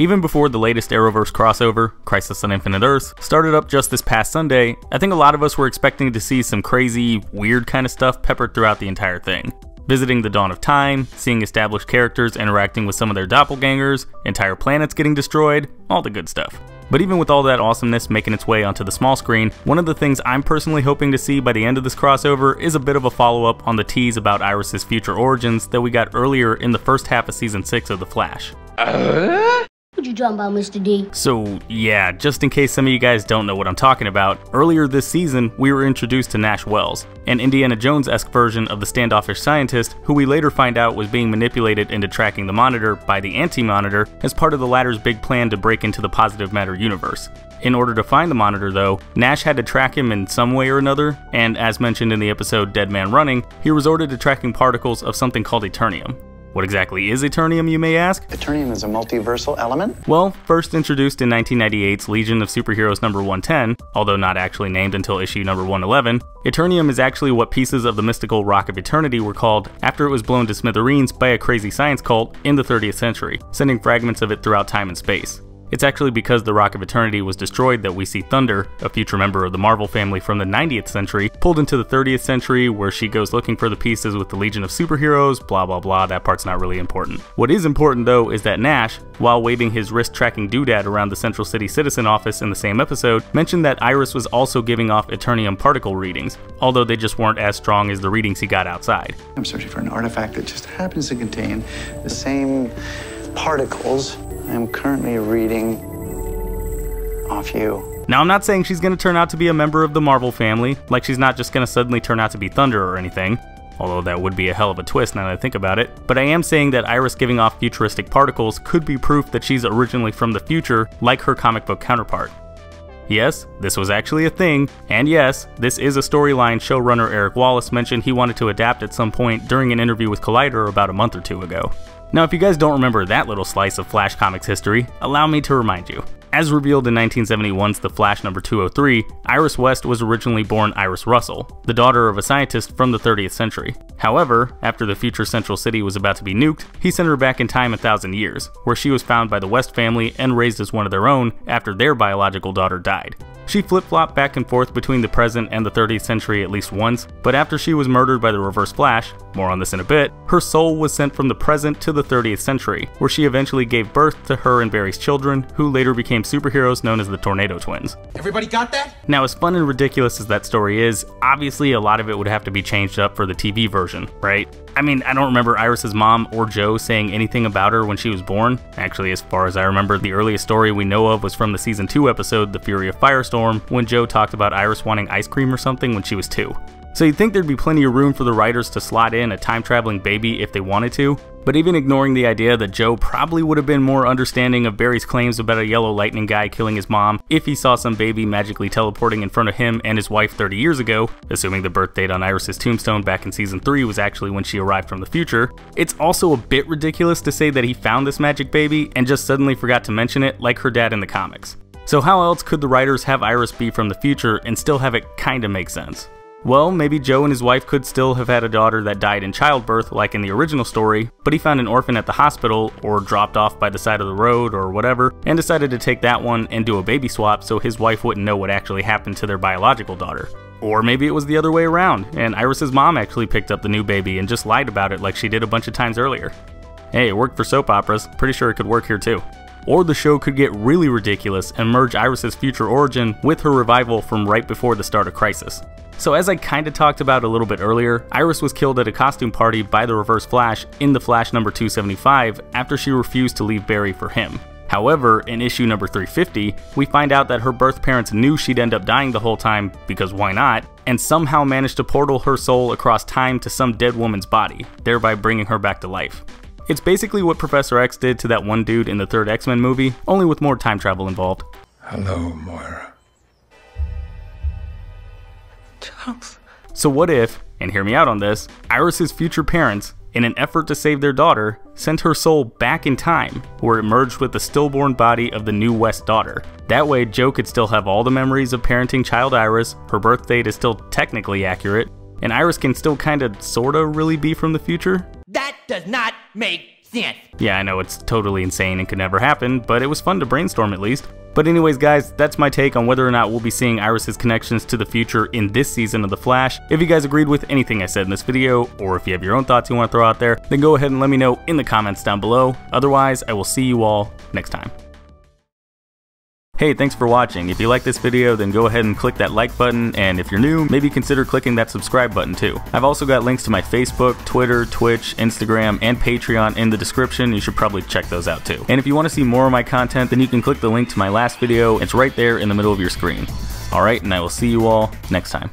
Even before the latest Arrowverse crossover, Crisis on Infinite Earths, started up just this past Sunday, I think a lot of us were expecting to see some crazy, weird kind of stuff peppered throughout the entire thing. Visiting the dawn of time, seeing established characters interacting with some of their doppelgangers, entire planets getting destroyed, all the good stuff. But even with all that awesomeness making its way onto the small screen, one of the things I'm personally hoping to see by the end of this crossover is a bit of a follow-up on the tease about Iris's future origins that we got earlier in the first half of Season 6 of The Flash. What you talking about, Mr. D? So yeah, just in case some of you guys don't know what I'm talking about, earlier this season we were introduced to Nash Wells, an Indiana Jones-esque version of the standoffish scientist who we later find out was being manipulated into tracking the Monitor by the Anti-Monitor as part of the latter's big plan to break into the positive matter universe. In order to find the Monitor though, Nash had to track him in some way or another, and as mentioned in the episode Dead Man Running, he resorted to tracking particles of something called Eternium. What exactly is Eternium, you may ask? Eternium is a multiversal element? Well, first introduced in 1998's Legion of Superheroes number 110, although not actually named until issue number 111, Eternium is actually what pieces of the mystical Rock of Eternity were called after it was blown to smithereens by a crazy science cult in the 30th century, sending fragments of it throughout time and space. It's actually because the Rock of Eternity was destroyed that we see Thunder, a future member of the Marvel family from the 90th century, pulled into the 30th century where she goes looking for the pieces with the Legion of Superheroes, blah blah blah, that part's not really important. What is important though is that Nash, while waving his wrist-tracking doodad around the Central City Citizen office in the same episode, mentioned that Iris was also giving off Eternium particle readings, although they just weren't as strong as the readings he got outside. I'm searching for an artifact that just happens to contain the same particles I'm currently reading off you. Now, I'm not saying she's going to turn out to be a member of the Marvel family, like she's not just going to suddenly turn out to be Thunder or anything, although that would be a hell of a twist now that I think about it, but I am saying that Iris giving off futuristic particles could be proof that she's originally from the future, like her comic book counterpart. Yes, this was actually a thing, and yes, this is a storyline showrunner Eric Wallace mentioned he wanted to adapt at some point during an interview with Collider about a month or two ago. Now, if you guys don't remember that little slice of Flash Comics history, allow me to remind you. As revealed in 1971's The Flash number 203, Iris West was originally born Iris Russell, the daughter of a scientist from the 30th century. However, after the future Central City was about to be nuked, he sent her back in time 1,000 years, where she was found by the West family and raised as one of their own after their biological daughter died. She flip-flopped back and forth between the present and the 30th century at least once, but after she was murdered by the Reverse Flash, more on this in a bit, her soul was sent from the present to the 30th century, where she eventually gave birth to her and Barry's children, who later became superheroes known as the Tornado Twins. Everybody got that? Now, as fun and ridiculous as that story is, obviously a lot of it would have to be changed up for the TV version, right? I mean, I don't remember Iris's mom or Joe saying anything about her when she was born. Actually, as far as I remember, the earliest story we know of was from the Season 2 episode, The Fury of Firestorm, when Joe talked about Iris wanting ice cream or something when she was 2. So you'd think there'd be plenty of room for the writers to slot in a time-traveling baby if they wanted to, but even ignoring the idea that Joe probably would have been more understanding of Barry's claims about a yellow lightning guy killing his mom if he saw some baby magically teleporting in front of him and his wife 30 years ago, assuming the birth date on Iris's tombstone back in Season 3 was actually when she arrived from the future, it's also a bit ridiculous to say that he found this magic baby and just suddenly forgot to mention it like her dad in the comics. So how else could the writers have Iris be from the future and still have it kinda make sense? Well, maybe Joe and his wife could still have had a daughter that died in childbirth like in the original story, but he found an orphan at the hospital or dropped off by the side of the road or whatever and decided to take that one and do a baby swap so his wife wouldn't know what actually happened to their biological daughter. Or maybe it was the other way around and Iris's mom actually picked up the new baby and just lied about it like she did a bunch of times earlier. Hey, it worked for soap operas, pretty sure it could work here too. Or the show could get really ridiculous and merge Iris's future origin with her revival from right before the start of Crisis. So as I kinda talked about a little bit earlier, Iris was killed at a costume party by the Reverse Flash in The Flash number 275 after she refused to leave Barry for him. However, in issue number 350, we find out that her birth parents knew she'd end up dying the whole time, because why not, and somehow managed to portal her soul across time to some dead woman's body, thereby bringing her back to life. It's basically what Professor X did to that one dude in the third X-Men movie, only with more time travel involved. Hello, Moira. So what if, and hear me out on this, Iris's future parents, in an effort to save their daughter, sent her soul back in time, where it merged with the stillborn body of the new West daughter. That way, Joe could still have all the memories of parenting child Iris, her birth date is still technically accurate, and Iris can still kinda sorta really be from the future? That does not make sense. Yeah, I know it's totally insane and could never happen, but it was fun to brainstorm at least. But anyways guys, that's my take on whether or not we'll be seeing Iris's connections to the future in this season of The Flash. If you guys agreed with anything I said in this video, or if you have your own thoughts you want to throw out there, then go ahead and let me know in the comments down below. Otherwise, I will see you all next time. Hey, thanks for watching. If you like this video, then go ahead and click that like button, and if you're new, maybe consider clicking that subscribe button too. I've also got links to my Facebook, Twitter, Twitch, Instagram, and Patreon in the description. You should probably check those out too. And if you want to see more of my content, then you can click the link to my last video. It's right there in the middle of your screen. Alright, and I will see you all next time.